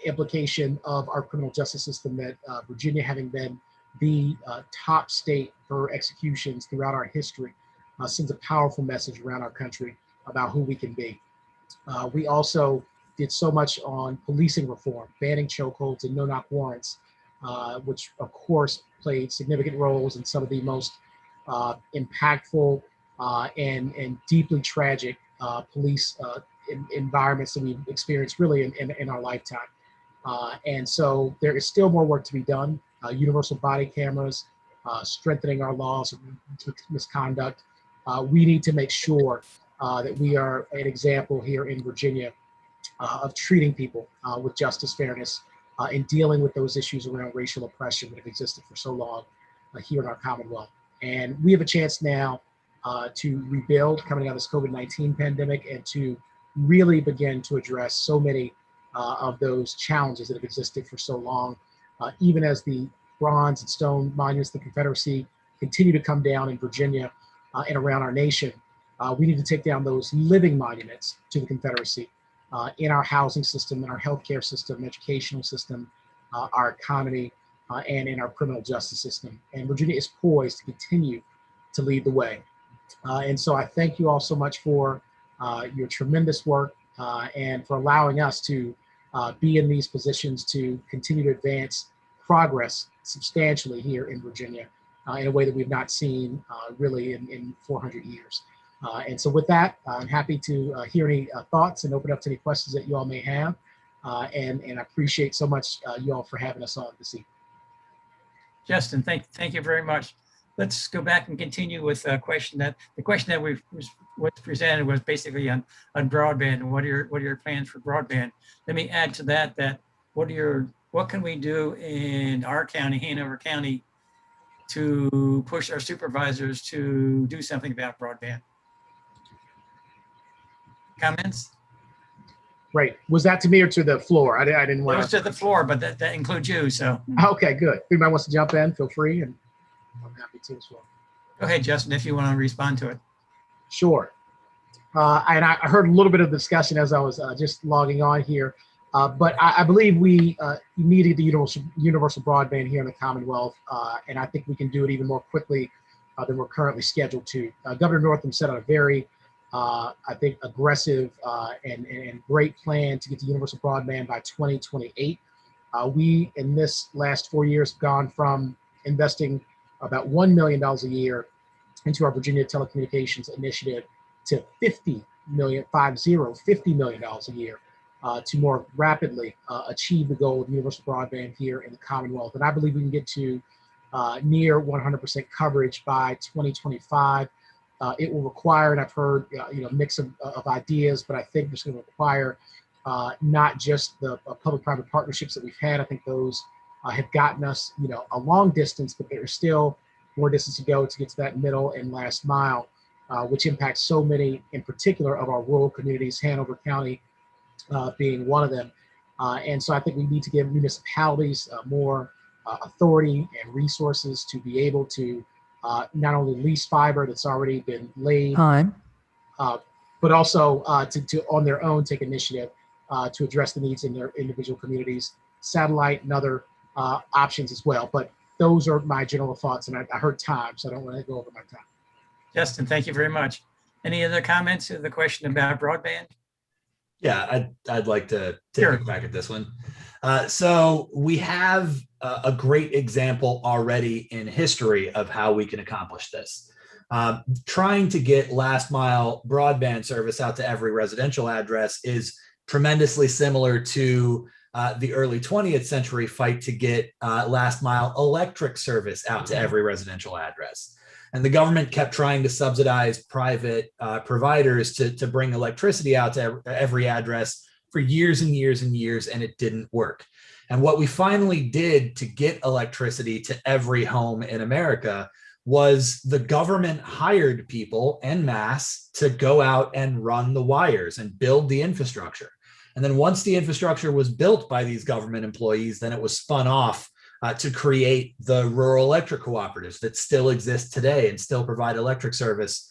implication of our criminal justice system, that Virginia, having been the top state for executions throughout our history, sends a powerful message around our country about who we can be. We also did so much on policing reform, banning chokeholds and no-knock warrants, which of course played significant roles in some of the most impactful and deeply tragic police environments that we've experienced really in our lifetime. And so there is still more work to be done. Universal body cameras, strengthening our laws of misconduct. We need to make sure that we are an example here in Virginia of treating people with justice, fairness, and dealing with those issues around racial oppression that have existed for so long here in our Commonwealth. And we have a chance now to rebuild coming out of this COVID-19 pandemic and to really begin to address so many of those challenges that have existed for so long. Even as the bronze and stone monuments of the Confederacy continue to come down in Virginia and around our nation, we need to take down those living monuments to the Confederacy in our housing system, in our healthcare system, educational system, our economy, and in our criminal justice system. And Virginia is poised to continue to lead the way. And so I thank you all so much for your tremendous work and for allowing us to be in these positions to continue to advance progress substantially here in Virginia in a way that we've not seen really in 400 years. And so with that, I'm happy to hear any thoughts and open up to any questions that you all may have. And I appreciate so much you all for having us on this evening. Justin, thank you very much. Let's go back and continue with a question that was presented was basically on broadband and what are your plans for broadband. Let me add to that what can we do in our county, Hanover County, to push our supervisors to do something about broadband? Comments? Right. Was that to me or to the floor? I didn't want to. It was to the floor, but that includes you. So. Okay, good. If anybody wants to jump in, feel free, and I'm happy to as well. Go ahead, Justin, if you want to respond to it. Sure. And I heard a little bit of the discussion as I was just logging on here, but I believe we needed the universal broadband here in the Commonwealth, and I think we can do it even more quickly than we're currently scheduled to. Governor Northam set out a very I think aggressive and great plan to get to universal broadband by 2028. We, in this last 4 years, have gone from investing about $1 million a year into our Virginia Telecommunications Initiative to $50 million a year to more rapidly achieve the goal of universal broadband here in the Commonwealth. And I believe we can get to near 100% coverage by 2025. It will require, and I've heard a mix of ideas, but I think it's going to require not just the public-private partnerships that we've had. I think those have gotten us a long distance, but there's still more distance to go to get to that middle and last mile, which impacts so many, in particular, of our rural communities, Hanover County being one of them. And so I think we need to give municipalities more authority and resources to be able to not only lease fiber that's already been laid, but also to on their own take initiative to address the needs in their individual communities, satellite and other options as well. But those are my general thoughts, and I heard time, so I don't want to go over my time. Justin, thank you very much. Any other comments to the question about broadband? Yeah, I'd like to take a crack at this one. So we have a great example already in history of how we can accomplish this. Trying to get last mile broadband service out to every residential address is tremendously similar to the early 20th century fight to get last mile electric service out to every residential address. And the government kept trying to subsidize private providers to bring electricity out to every address for years and years and years, and it didn't work. And what we finally did to get electricity to every home in America was the government hired people en masse to go out and run the wires and build the infrastructure. And then once the infrastructure was built by these government employees, then it was spun off to create the rural electric cooperatives that still exist today and still provide electric service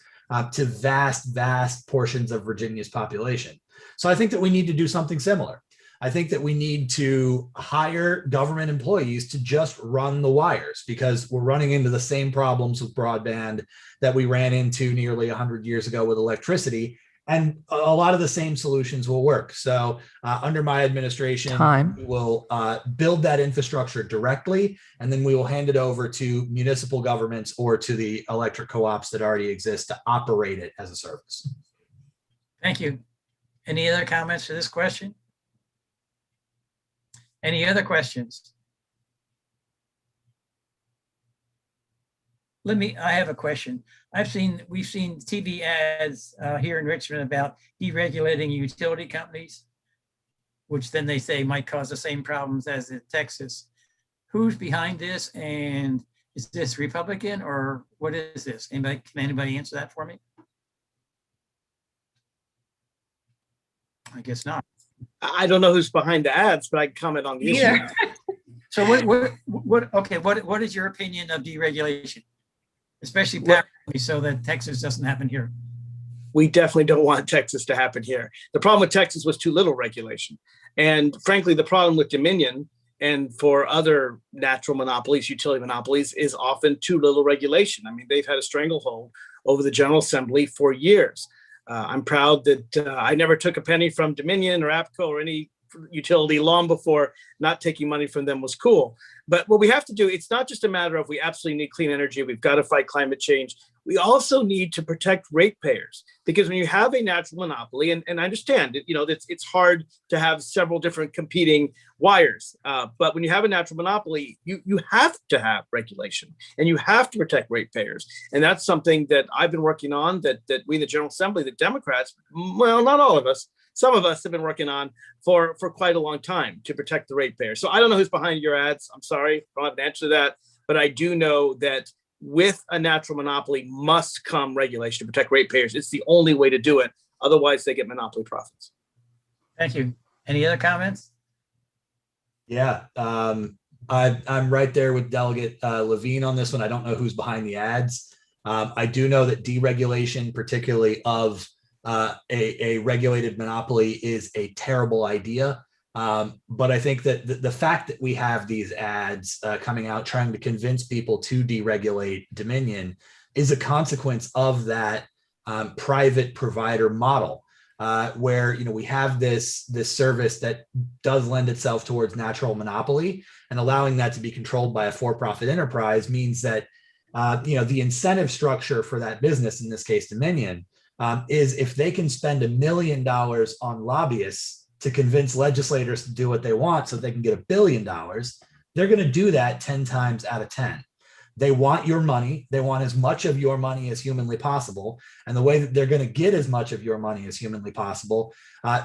to vast portions of Virginia's population. So I think that we need to do something similar. I think that we need to hire government employees to just run the wires, because we're running into the same problems with broadband that we ran into nearly 100 years ago with electricity. And a lot of the same solutions will work. So under my administration, we will build that infrastructure directly, and then we will hand it over to municipal governments or to the electric co-ops that already exist to operate it as a service. Thank you. Any other comments to this question? Any other questions? I have a question. We've seen TV ads here in Richmond about deregulating utility companies, which then they say might cause the same problems as in Texas. Who's behind this, and is this Republican or what is this? Can anybody answer that for me? I guess not. I don't know who's behind the ads, but I can comment on the issue. So what is your opinion of deregulation? Especially so that Texas doesn't happen here. We definitely don't want Texas to happen here. The problem with Texas was too little regulation. And frankly, the problem with Dominion and for other natural monopolies, utility monopolies, is often too little regulation. I mean, they've had a stranglehold over the General Assembly for years. I'm proud that I never took a penny from Dominion or APCO or any utility long before not taking money from them was cool. But what we have to do, it's not just a matter of we absolutely need clean energy. We've got to fight climate change. We also need to protect ratepayers, because when you have a natural monopoly, and I understand that, it's hard to have several different competing wires. But when you have a natural monopoly, you have to have regulation and you have to protect ratepayers. And that's something that I've been working on, that we in the General Assembly, the Democrats, well, not all of us, some of us have been working on for quite a long time to protect the ratepayer. So I don't know who's behind your ads. I'm sorry, I don't have an answer to that. But I do know that with a natural monopoly must come regulation to protect ratepayers. It's the only way to do it. Otherwise, they get monopoly profits. Thank you. Any other comments? Yeah, I'm right there with Delegate Levine on this one. I don't know who's behind the ads. I do know that deregulation, particularly of a regulated monopoly, is a terrible idea. But I think that the fact that we have these ads coming out trying to convince people to deregulate Dominion is a consequence of that private provider model, where we have this service that does lend itself towards natural monopoly, and allowing that to be controlled by a for-profit enterprise means that the incentive structure for that business, in this case Dominion, is if they can spend $1 million on lobbyists to convince legislators to do what they want so they can get $1 billion, they're going to do that 10 times out of 10. They want your money. They want as much of your money as humanly possible. And the way that they're going to get as much of your money as humanly possible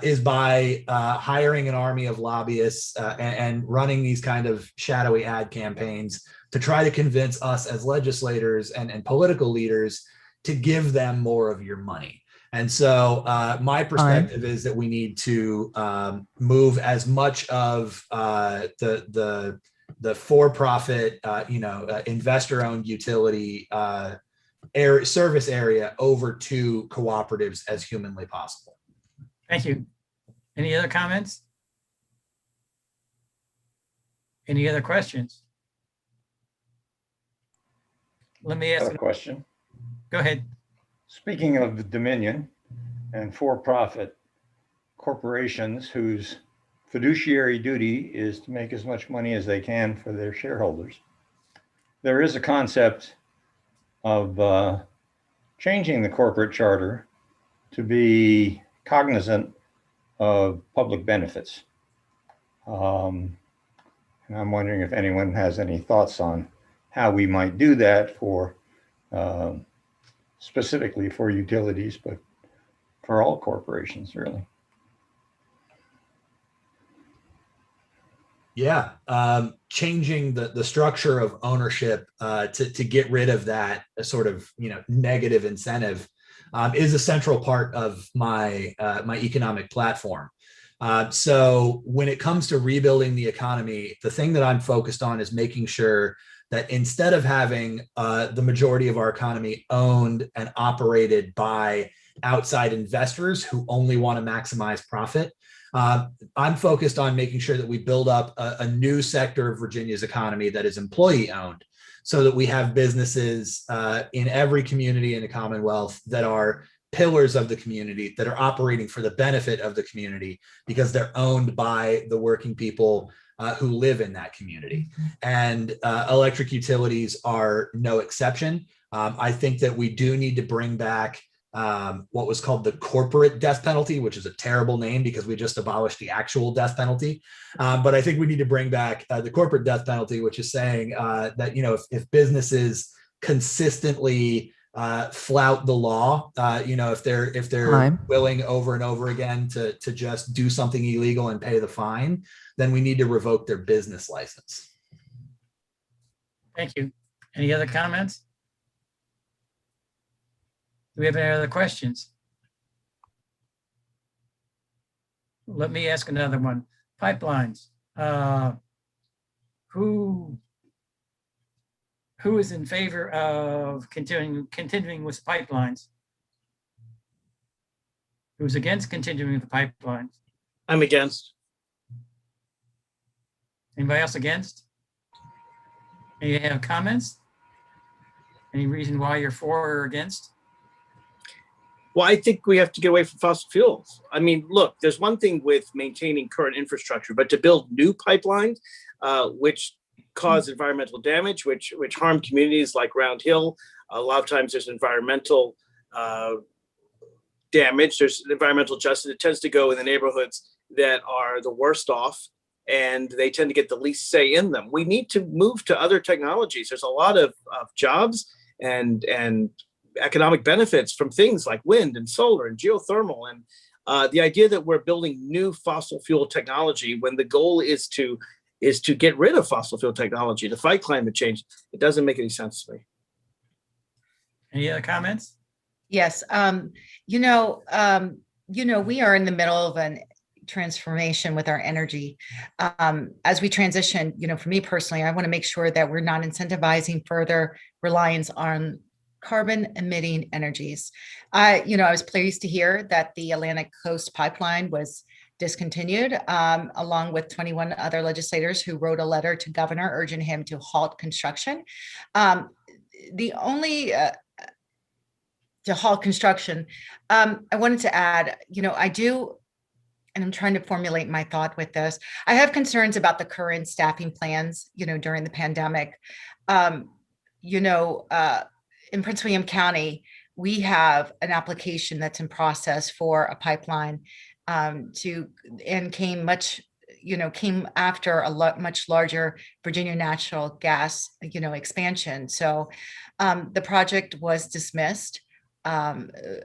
is by hiring an army of lobbyists and running these kind of shadowy ad campaigns to try to convince us as legislators and political leaders to give them more of your money. And so my perspective is that we need to move as much of the for-profit, investor-owned utility service area over to cooperatives as humanly possible. Thank you. Any other comments? Any other questions? Let me ask a question. Go ahead. Speaking of Dominion and for-profit corporations whose fiduciary duty is to make as much money as they can for their shareholders, there is a concept of changing the corporate charter to be cognizant of public benefits. And I'm wondering if anyone has any thoughts on how we might do that for specifically for utilities, but for all corporations, really. Yeah, changing the structure of ownership to get rid of that sort of negative incentive is a central part of my my economic platform. So when it comes to rebuilding the economy, the thing that I'm focused on is making sure that instead of having the majority of our economy owned and operated by outside investors who only want to maximize profit, I'm focused on making sure that we build up a new sector of Virginia's economy that is employee owned, so that we have businesses in every community in the Commonwealth that are pillars of the community that are operating for the benefit of the community because they're owned by the working people who live in that community. And electric utilities are no exception. I think that we do need to bring back what was called the corporate death penalty, which is a terrible name because we just abolished the actual death penalty. But I think we need to bring back the corporate death penalty, which is saying that, you know, if businesses consistently flout the law, you know, if they're willing over and over again to just do something illegal and pay the fine, then we need to revoke their business license. Thank you. Any other comments? Do we have any other questions? Let me ask another one. Pipelines. Who is in favor of continuing with pipelines? Who's against continuing with the pipelines? I'm against. Anybody else against? Any have comments? Any reason why you're for or against? Well, I think we have to get away from fossil fuels. I mean, look, there's one thing with maintaining current infrastructure, but to build new pipelines, which cause environmental damage, which harm communities like Round Hill, a lot of times there's environmental damage, there's environmental justice. It tends to go in the neighborhoods that are the worst off, and they tend to get the least say in them. We need to move to other technologies. There's a lot of jobs and economic benefits from things like wind and solar and geothermal. And the idea that we're building new fossil fuel technology when the goal is to get rid of fossil fuel technology to fight climate change, it doesn't make any sense to me. Any other comments? Yes. We are in the middle of an transformation with our energy. As we transition, for me personally, I want to make sure that we're not incentivizing further reliance on carbon emitting energies. I was pleased to hear that the Atlantic Coast Pipeline was discontinued, along with 21 other legislators who wrote a letter to Governor urging him to halt construction. To halt construction, I wanted to add, I do, and I'm trying to formulate my thought with this. I have concerns about the current staffing plans, during the pandemic. In Prince William County, we have an application that's in process for a pipeline came after a much larger Virginia natural gas, expansion. So the project was dismissed. The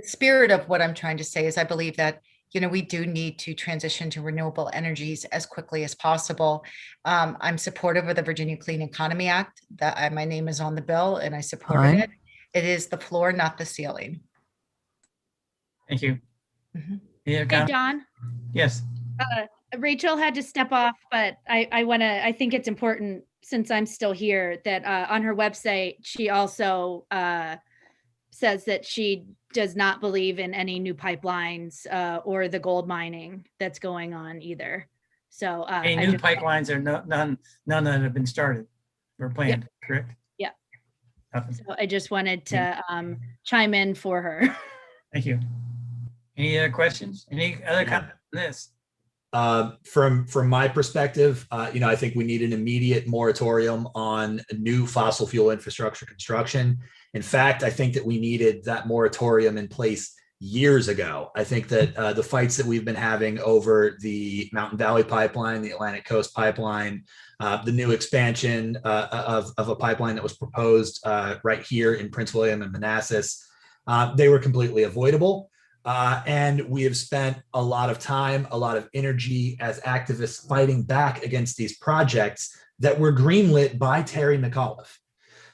spirit of what I'm trying to say is I believe that, we do need to transition to renewable energies as quickly as possible. I'm supportive of the Virginia Clean Economy Act. That my name is on the bill and I supported it. It is the floor, not the ceiling. Thank you. Mhm. Yeah, Hey, John. Yes. Rachel had to step off, but I think it's important, since I'm still here, that on her website, she also says that she does not believe in any new pipelines or the gold mining that's going on either. So any new pipelines are none that have been started or planned, correct? Yeah. Nothing. So I just wanted to chime in for her. Thank you. Any other questions? Any other comments on this? From my perspective, I think we need an immediate moratorium on new fossil fuel infrastructure construction. In fact, I think that we needed that moratorium in place years ago. I think that the fights that we've been having over the Mountain Valley Pipeline, the Atlantic Coast Pipeline, the new expansion of a pipeline that was proposed right here in Prince William and Manassas, they were completely avoidable. And we have spent a lot of time, a lot of energy as activists fighting back against these projects that were greenlit by Terry McAuliffe.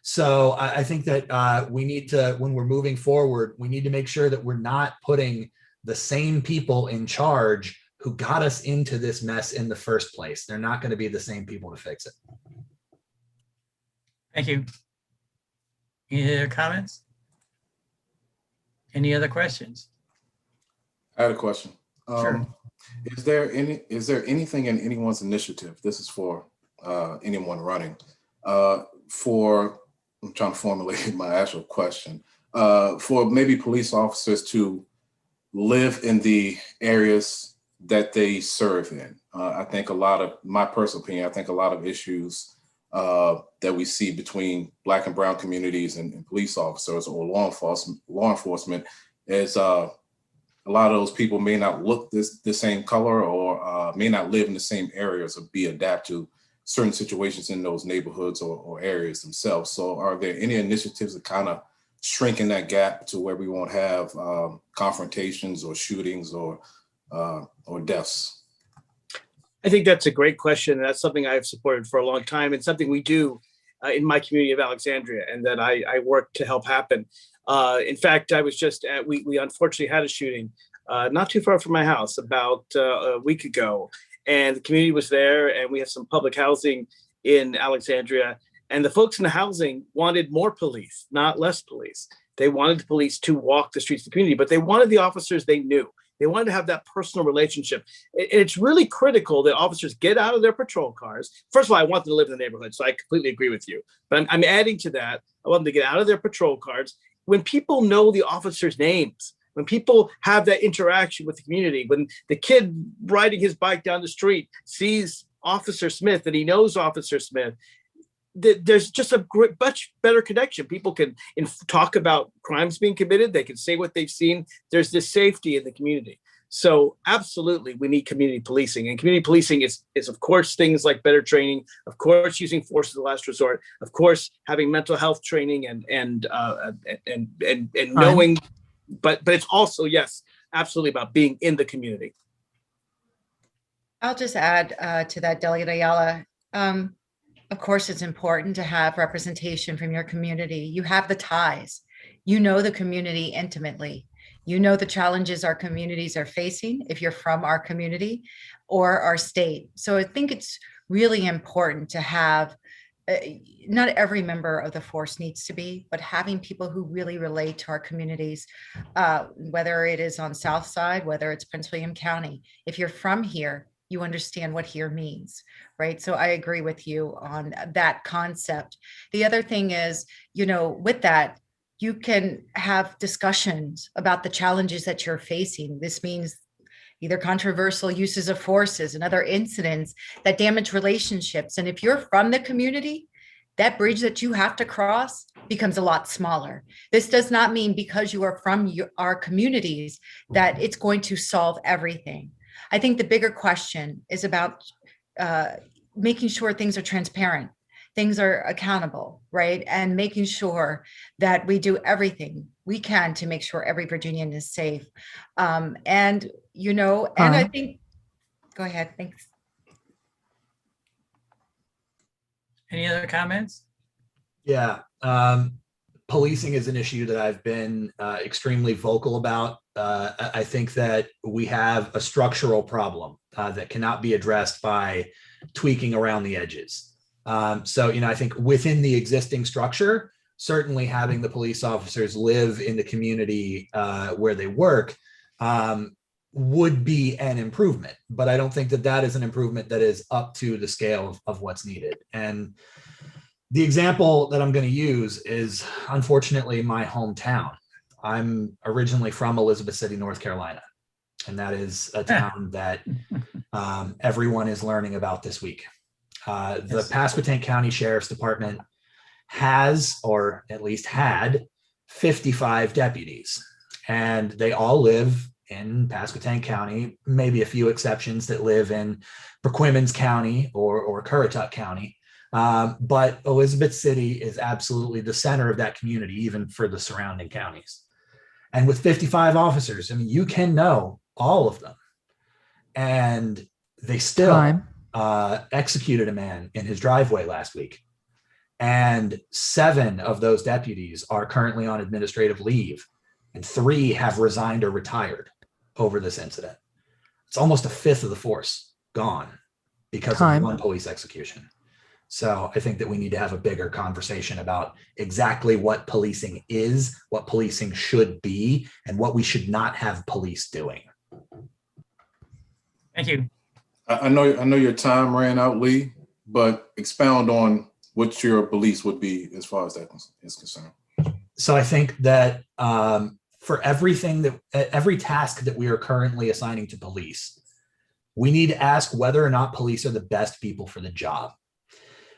So I think that we need to, when we're moving forward, we need to make sure that we're not putting the same people in charge who got us into this mess in the first place. They're not going to be the same people to fix it. Thank you. Any other comments? Any other questions? I had a question. Sure. Is there anything in anyone's initiative? This is for anyone running. I'm trying to formulate my actual question. for maybe police officers to live in the areas that they serve in. I think my personal opinion, I think a lot of issues that we see between Black and brown communities and police officers or law enforcement is a lot of those people may not look the same color or may not live in the same areas or be adapt to certain situations in those neighborhoods or areas themselves. So are there any initiatives that kind of shrinking that gap to where we won't have confrontations or shootings or deaths? I think that's a great question. And that's something I've supported for a long time and something we do in my community of Alexandria and that I work to help happen. In fact, I was just we unfortunately had a shooting not too far from my house about a week ago. And the community was there and we have some public housing in Alexandria. And the folks in the housing wanted more police, not less police. They wanted the police to walk the streets of the community, but they wanted the officers they knew. They wanted to have that personal relationship. It's really critical that officers get out of their patrol cars. First of all, I want them to live in the neighborhood, so I completely agree with you. But I'm adding to that, I want them to get out of their patrol cars. When people know the officers' names, when people have that interaction with the community, when the kid riding his bike down the street sees Officer Smith and he knows Officer Smith, there's just a much better connection. People can talk about crimes being committed. They can say what they've seen. There's this safety in the community. So absolutely, we need community policing. And community policing is of course, things like better training, of course, using force as a last resort, of course, having mental health training and knowing, but it's also, yes, absolutely about being in the community. I'll just add to that, Delegate Ayala. Of course, it's important to have representation from your community. You have the ties. You know the community intimately. You know the challenges our communities are facing if you're from our community or our state. So I think it's really important to have, not every member of the force needs to be, but having people who really relate to our communities, whether it is on South Side, whether it's Prince William County. If you're from here, you understand what here means, right? So I agree with you on that concept. The other thing is, with that, you can have discussions about the challenges that you're facing. This means either controversial uses of forces and other incidents that damage relationships. And if you're from the community, that bridge that you have to cross becomes a lot smaller. This does not mean because you are from our communities that it's going to solve everything. I think the bigger question is about making sure things are transparent, things are accountable, right? And making sure that we do everything we can to make sure every Virginian is safe. And I think, go ahead, thanks. Any other comments? Yeah, policing is an issue that I've been extremely vocal about. I think that we have a structural problem that cannot be addressed by tweaking around the edges. So, I think within the existing structure, certainly having the police officers live in the community where they work would be an improvement. But I don't think that is an improvement that is up to the scale of what's needed. And the example that I'm going to use is, unfortunately, my hometown. I'm originally from Elizabeth City, North Carolina, and that is a town that everyone is learning about this week. The Pasquotank County Sheriff's Department has, or at least had, 55 deputies, and they all live in Pasquotank County, maybe a few exceptions that live in Perquimans County or Currituck County. But Elizabeth City is absolutely the center of that community, even for the surrounding counties. And with 55 officers, you can know all of them. And they still executed a man in his driveway last week. And 7 of those deputies are currently on administrative leave, and 3 have resigned or retired over this incident. It's almost a fifth of the force gone because of one police execution. So I think that we need to have a bigger conversation about exactly what policing is, what policing should be, and what we should not have police doing. Thank you. I know your time ran out, Lee, but expound on what your beliefs would be as far as that is concerned. So I think that for every task that we are currently assigning to police, we need to ask whether or not police are the best people for the job.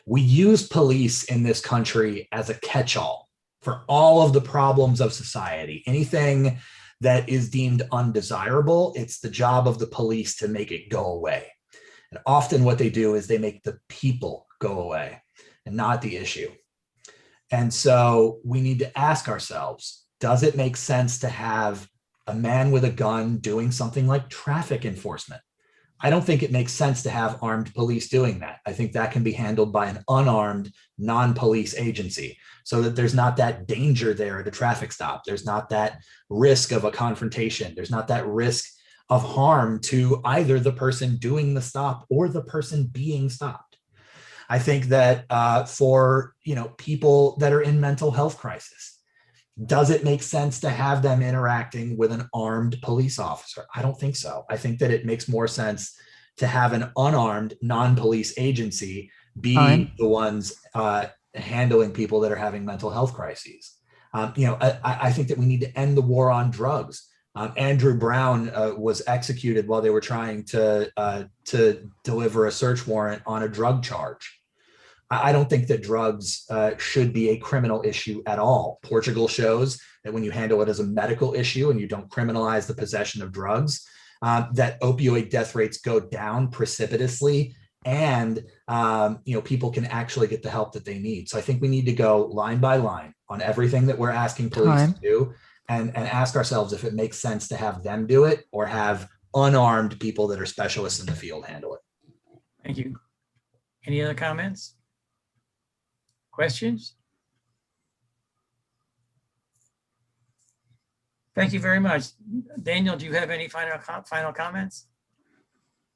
We use police in this country as a catch-all for all of the problems of society. Anything that is deemed undesirable, it's the job of the police to make it go away. And often what they do is they make the people go away and not the issue. And so we need to ask ourselves, does it make sense to have a man with a gun doing something like traffic enforcement? I don't think it makes sense to have armed police doing that. I think that can be handled by an unarmed, non-police agency so that there's not that danger there at a traffic stop. There's not that risk of a confrontation. There's not that risk of harm to either the person doing the stop or the person being stopped. I think that for people that are in mental health crisis, does it make sense to have them interacting with an armed police officer? I don't think so. I think that it makes more sense to have an unarmed non-police agency be the ones handling people that are having mental health crises. I think that we need to end the war on drugs. Andrew Brown was executed while they were trying to deliver a search warrant on a drug charge. I don't think that drugs should be a criminal issue at all. Portugal shows that when you handle it as a medical issue and you don't criminalize the possession of drugs, that opioid death rates go down precipitously, and people can actually get the help that they need. So I think we need to go line by line on everything that we're asking police to do, and ask ourselves if it makes sense to have them do it or have unarmed people that are specialists in the field handle it. Thank you. Any other comments? Questions? Thank you very much. Daniel, do you have any final comments?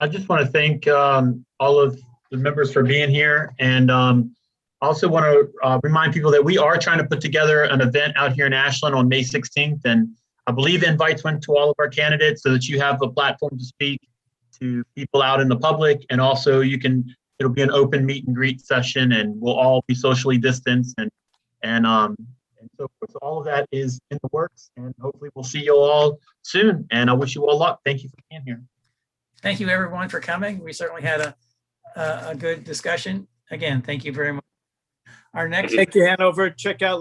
I just want to thank all of the members for being here, and also want to remind people that we are trying to put together an event out here in Ashland on May 16th, and I believe invites went to all of our candidates so that you have a platform to speak to people out in the public, and also it'll be an open meet and greet session, and we'll all be socially distanced and so forth. So all of that is in the works, and hopefully we'll see you all soon. And I wish you all luck. Thank you for being here. Thank you everyone for coming. We certainly had a good discussion. Again, thank you very much. Our next. Thank you, Hanover. Check out